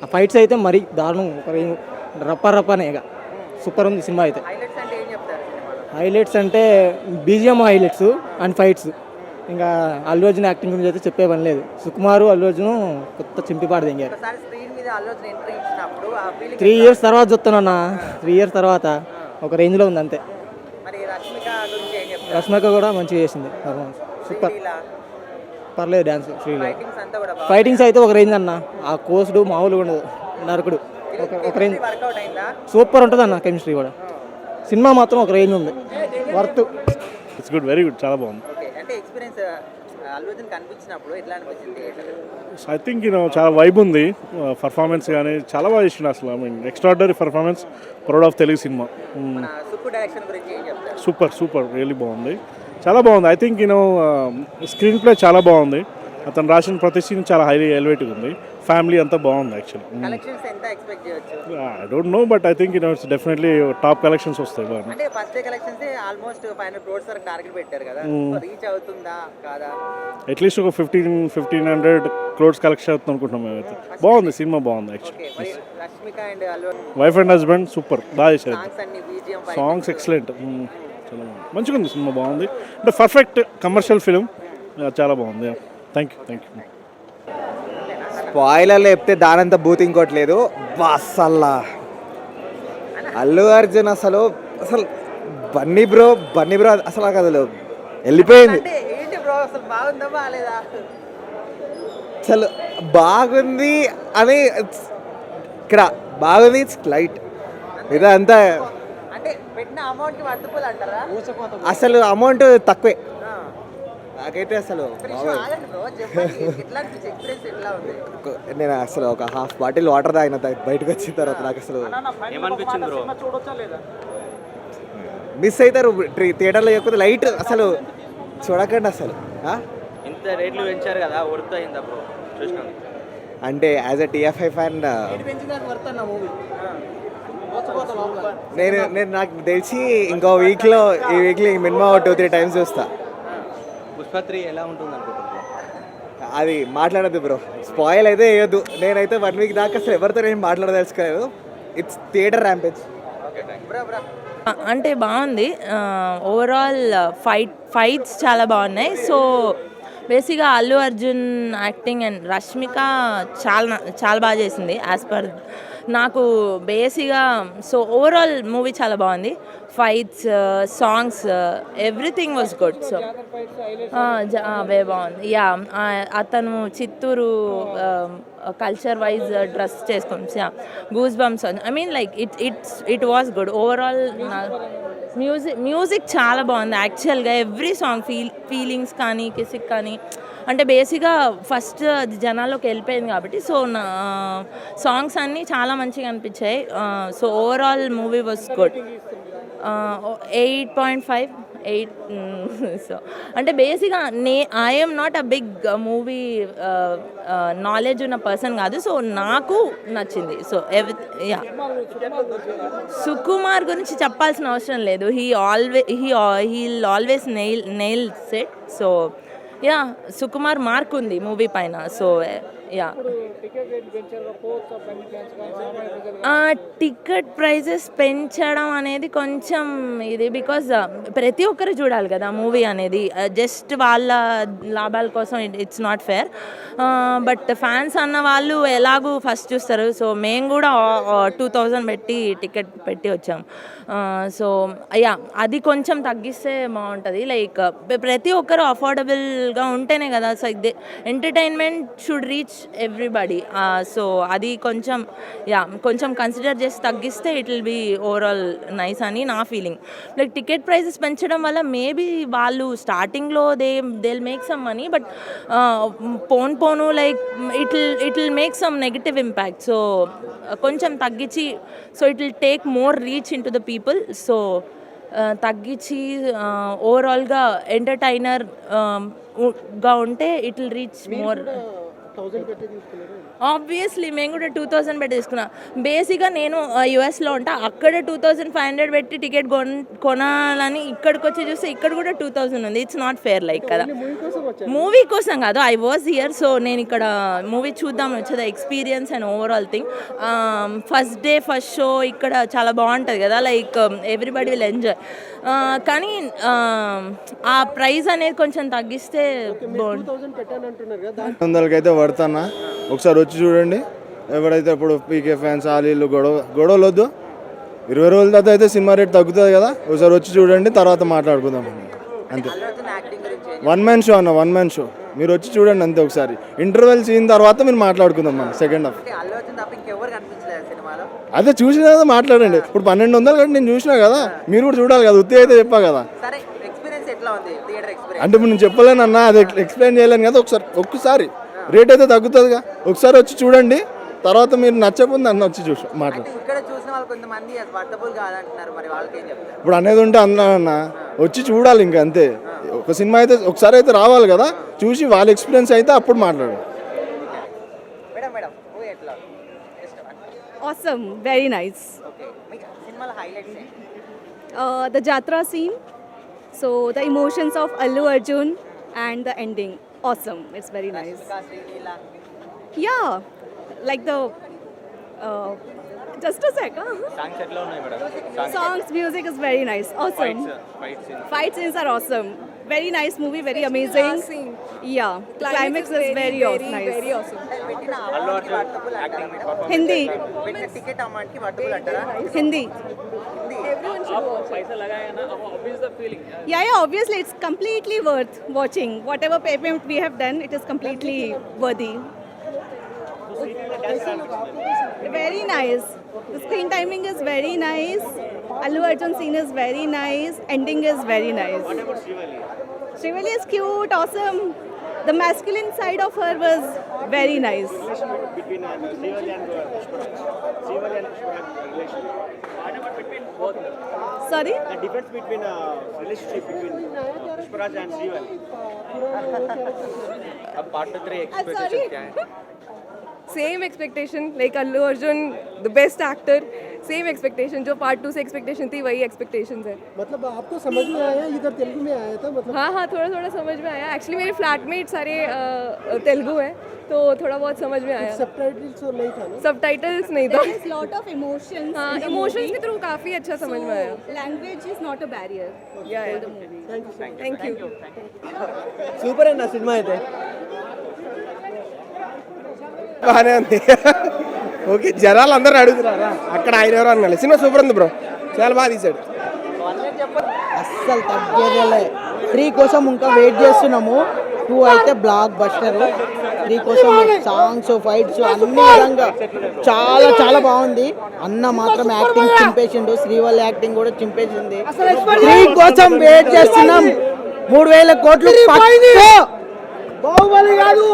ఆ ఫైట్స్ అయితే మరీ దారుణం, ఒక రప్ప రప్పనే ఇక సూపర్ ఉంది సినిమా అయితే. హైలైట్స్ అంటే బీజిఎం హైలైట్స్ అండ్ ఫైట్స్. ఇంకా అల్లు అర్జున్ యాక్టింగ్ గురించి అయితే చెప్పే పని లేదు. సుకుమారు అల్లు అర్జున్ కొత్త చింపిపాడు దింగారు. 3 years తర్వాత చూస్తానన్నా, 3 years తర్వాత ఒక రేంజ్లో ఉంది అంతే. రష్మిక కూడా మంచిగా చేసింది పర్ఫార్మెన్స్, సూపర్, పర్లేదు డ్యాన్స్. ఫైటింగ్స్ అయితే ఒక రేంజ్ అన్న, ఆ కోసుడు మామూలుగా ఉండదు, నరకుడు ఒక రేంజ్, సూపర్ ఉంటుంది అన్న. కెమిస్ట్రీ కూడా, సినిమా మాత్రం ఒక రేంజ్ ఉంది, worth. It's good, very good, చాలా బాగుంది. ఐ థింక్ చాలా వైబ్ ఉంది, పర్ఫార్మెన్స్ కానీ చాలా బాగా చేసిండు అసలు. I mean extraordinary performance, proud of Telugu cinema. Super super, really బాగుంది, చాలా బాగుంది. ఐ థింక్ స్క్రీన్ ప్లే చాలా బాగుంది. అతను రాసిన ప్రతి సీన్ చాలా హైలీ ఎలివేటివ్ ఉంది. ఫ్యామిలీ అంతా బాగుంది actually. I don't know, but I think it's definitely top collections వస్తాయి. అట్లీస్ట్ ఒక 1,500 crores కలెక్షన్ అవుతుంది అనుకుంటున్నాం మేమైతే. బాగుంది సినిమా, బాగుంది actually. Wife and husband super, బాగా చేశారు. సాంగ్స్ ఎక్సలెంట్, చాలా బాగుంది, మంచిగా ఉంది సినిమా, బాగుంది. అంటే పర్ఫెక్ట్ కమర్షియల్ ఫిలిం, చాలా బాగుంది. Thank you. స్పాయిలర్లు చెప్తే దానంత బూత్ ఇంకోటి లేదు. అసలు అల్లు అర్జున్ అసలు బన్నీ బ్రో అసలు కథలు వెళ్ళిపోయింది. అసలు బాగుంది అని ఇక్కడ బాగుంది, లైట్ ఇదంతా అసలు అమౌంట్ తక్కువే నాకైతే. అసలు నేను అసలు ఒక హాఫ్ బాటిల్ వాటర్ తాగిన బయటకు వచ్చిన తర్వాత నాకు అసలు మిస్ అవుతారు థియేటర్లో, చెప్పకపోతే లైట్ అసలు చూడకండి అసలు. అంటే యాజ్ అ టీఎఫ్ఐ ఫ్యాన్ నేను నాకు తెలిసి ఇంకో వీక్లో మినిమం 2-3 times చూస్తా. పుష్ప3 ఎలా ఉంటుంది అనుకుంటున్నాను? అది మాట్లాడద్దు బ్రో, స్పాయిల్ అయితే వేయద్దు. నేనైతే 1 week దాకా అసలు ఎవరితో నేను మాట్లాడదలుచుకోలేదు. It's theatre rampage. అంటే బాగుంది ఓవరాల్. ఫైట్స్ చాలా బాగున్నాయి. సో బేసిక్గా అల్లు అర్జున్ యాక్టింగ్ అండ్ రష్మిక చాలా బాగా చేసింది యాజ్ పర్ నాకు బేసిక్గా. సో ఓవరాల్ మూవీ చాలా బాగుంది. Fights, songs, everything was good. So అవే బాగుంది. యా, అతను చిత్తూరు కల్చర్ వైజ్ డ్రెస్ చేసుకొని goose bumps. I mean like it was good overall. Music చాలా బాగుంది యాక్చువల్గా. ఎవ్రీ సాంగ్ ఫీలింగ్స్ కానీ కిసిక్ కానీ, అంటే బేసిక్గా ఫస్ట్ అది జనాల్లోకి వెళ్ళిపోయింది కాబట్టి. సో నా సాంగ్స్ అన్నీ చాలా మంచిగా అనిపించాయి. So overall movie was good. 8.5, 8. So అంటే బేసిక్గా I'm not a big movie knowledge ఉన్న పర్సన్ కాదు. సో నాకు నచ్చింది. సో యా, సుకుమార్ గురించి చెప్పాల్సిన అవసరం లేదు. He'll always nails it. So yeah, Sukumar mark ఉంది మూవీ పైన. సో యా, టికెట్ ప్రైజెస్ పెంచడం అనేది కొంచెం ఇది, బికాజ్ ప్రతి ఒక్కరు చూడాలి కదా మూవీ అనేది. జస్ట్ వాళ్ళ లాభాల కోసం it's not fair. But fans అన్న వాళ్ళు ఎలాగూ ఫస్ట్ చూస్తారు. సో మేము కూడా 2,000 పెట్టి టికెట్ పెట్టి వచ్చాం. సో యా, అది కొంచెం తగ్గిస్తే బాగుంటుంది. లైక్ ప్రతి ఒక్కరు అఫోర్డబుల్గా ఉంటేనే కదా. So entertainment should reach everybody. So అది కొంచెం కన్సిడర్ చేసి తగ్గిస్తే it will be overall nice అని నా ఫీలింగ్. లైక్ టికెట్ ప్రైసెస్ పెంచడం వల్ల మేబీ వాళ్ళు స్టార్టింగ్లో they will make some money, but phone like it will make some negative impact. So కొంచెం తగ్గించి, so it will take more reach in to the people. So తగ్గించి ఓవరాల్గా ఎంటర్టైనర్గా ఉంటే it will reach more. Obviously మేము కూడా 2000 పెట్టి తీసుకున్నాం. బేసిక్గా నేను యూఎస్లో ఉంటా, అక్కడ 2500 పెట్టి టికెట్ కొనాలని ఇక్కడికి వచ్చి చూస్తే ఇక్కడ కూడా 2000 ఉంది. ఇట్స్ నాట్ ఫేర్ లైక్ కదా. మూవీ కోసం కాదు, ఐ వాజ్ హియర్. సో నేను ఇక్కడ మూవీ చూద్దాం వచ్చేది experience and overall thing. First day first show ఇక్కడ చాలా బాగుంటుంది కదా, లైక్ ఎవ్రీబడి విల్ ఎంజాయ్. కానీ ఆ ప్రైస్ అనేది కొంచెం తగ్గిస్తే బాగుంటుంది. 100కి అయితే పడుతున్నా, ఒకసారి వచ్చి చూడండి. ఎవరైతే ఇప్పుడు పీకే ఫ్యాన్స్ ఆలీలు గొడవలు వద్దు. 20 రోజుల తర్వాత అయితే సినిమా రేట్ తగ్గుతుంది కదా, ఒకసారి వచ్చి చూడండి, తర్వాత మాట్లాడుకుందాం అంతే. వన్ మ్యాన్ షో అన్న, వన్ మ్యాన్ షో. మీరు వచ్చి చూడండి అంతే ఒకసారి. ఇంటర్వెల్ సీన్ తర్వాత మీరు మాట్లాడుకుందాం మనం సెకండ్ హాఫ్. అదే చూసిన కదా మాట్లాడండి. ఇప్పుడు 1200 కంటే నేను చూసినా కదా, మీరు కూడా చూడాలి కదా, ఉత్తి అయితే చెప్పా కదా. అంటే ఇప్పుడు నేను చెప్పలేను అన్న, అది ఎక్స్ప్లెయిన్ చేయలేను కదా. ఒక్కసారి రేట్ అయితే తగ్గుతుందిగా, ఒకసారి వచ్చి చూడండి, తర్వాత మీరు నచ్చకపోతే అన్న వచ్చి చూసి మాట్లాడు. ఇప్పుడు అనేది ఉంటే అన్న వచ్చి చూడాలి ఇంకా అంతే. ఒక సినిమా అయితే ఒకసారి అయితే రావాలి కదా, చూసి వాళ్ళ ఎక్స్పీరియన్స్ అయితే అప్పుడు మాట్లాడు. Awesome, very nice. The Jatra scene, so the emotions of Allu Arjun and the ending, awesome. It's very nice. Yeah, like the just a sec. Songs ఎట్లా ఉన్నాయి madam? Songs, music is very nice, awesome. Fight scenes are awesome. Very nice movie, very amazing. Yeah, climax is very awesome. Nice. Allu Arjun acting performance Hindi. Hindi. Yeah, obviously it's completely worth watching. Whatever payment we have done, it is completely worthy. Very nice. The screen timing is very nice. Allu Arjun scene is very nice. Ending is very nice. What about Srivali? Srivali is cute, awesome. The masculine side of her was very nice. Between Srivali and Srivali and relationship. What about between both? Sorry? The difference between relationship between Pushparaj and Srivali. अब part 3 expectation क्या है? Same expectation, like Allu Arjun the best actor. Same expectation, जो part 2 से expectation थी वही expectations है. मतलब आपको समझ में आया, इधर तेलुगु में आया था मतलब? हाँ थोड़ा थोड़ा समझ में आया. एक्चुअली मेरे फ्लैटमेट सारे तेलुगु हैं, तो थोड़ा बहुत समझ में आया. सबटाइटल्स तो नहीं था ना? सबटाइटल्स नहीं था. There is lot of emotions. हाँ, in the इमोशंस movie. के थ्रू काफ़ी अच्छा समझ में आया. Language is not a barrier या for the movie. Thank you. Super అన్న సినిమా అయితే. బాగానే ఉంది. ఓకే, జనాలు అందరూ అడుగుతున్నారా అక్కడ ఆయన ఎవరు అనాలి. సినిమా సూపర్ ఉంది బ్రో, చాలా బాగా తీశాడు. అస్సలు తగ్గేదేలే. 3 కోసం ఇంకా వెయిట్ చేస్తున్నాము. 2 అయితే బ్లాక్ బస్టర్. 3 కోసం సాంగ్స్, ఫైట్స్ అన్ని విధంగా చాలా చాలా బాగుంది. అన్న మాత్రం యాక్టింగ్ చింపేసిండు, శ్రీవల్లి యాక్టింగ్ కూడా చింపేసింది. 3 కోసం వెయిట్ చేస్తున్నాం. 3000 కోట్లు బాహుబలి కాదు.